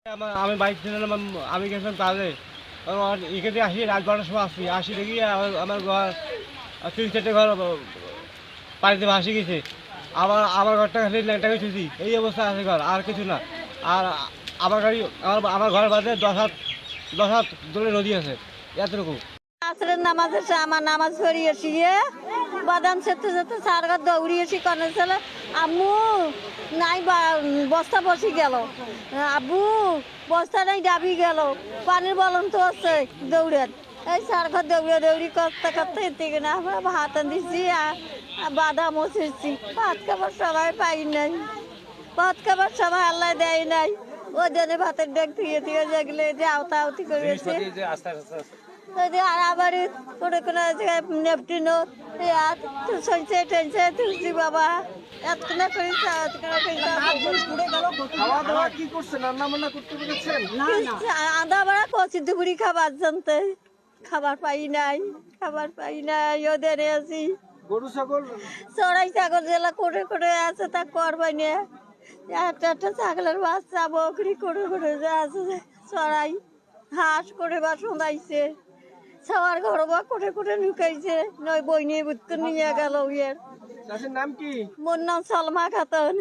আমি বাইক ছিলাম, আমি গেছিলাম কাজে। এখানে আসি রাত 12টার সময় আসি দেখি আমার ঘর 3-4টে ঘর পানিতে ভাসি গেছে। আমার ঘরটা খালি ল্যাংটাকে ছুঁছি, এই অবস্থা আছে ঘর, আর কিছু না। আর আমার গাড়ি আমার ঘরের বাদে 10 হাত দূরে নদী আছে, এতটুকু। আসরের নামাজ এসে আমার নামাজ পড়িয়ে শিয়ে বাদাম সেতে সেতে সার ঘর দৌড়িয়েছি কনে ছেলে আম্মু নাই বস্তা বসে গেল, আব্বু বস্তা নাই ডাবি গেল, পানির বলন তো আছে দৌড়েন। এই সার ঘর দৌড়ে দৌড়ি করতে করতে এদিকে না আমরা ভাত দিচ্ছি বাদামও ছিঁড়ছি। ভাত খাবার সবাই পাই নাই, ভাত খাবার সবাই আল্লাহ দেয় নাই। ওই জন্য ভাতের ডেক ধুয়ে ধুয়ে যেগুলো যে আওতা আওতি করেছে। আর আবার কোনো কোনো নেপটিনো সঞ্চে টেনছে তুলছি বাবা এতক্ষণ করি আদা বাড়া কচি দুপুরি খাবার জানতে খাবার পাই নাই, খাবার পাই নাই। ওদের আছি গরু ছাগল চড়াই ছাগল যেলা করে করে আছে তা করবাই না। একটা একটা ছাগলের বাচ্চা বকরি করে যে আছে চড়াই হাঁস করে বা শোনাইছে সবার ঘর বা করে ঢুকাইছে। নয় বই নিয়ে বুঝতে নিয়ে গেল ইয়ের। চাষের নাম কি? মোর নাম সালমা খাতুন।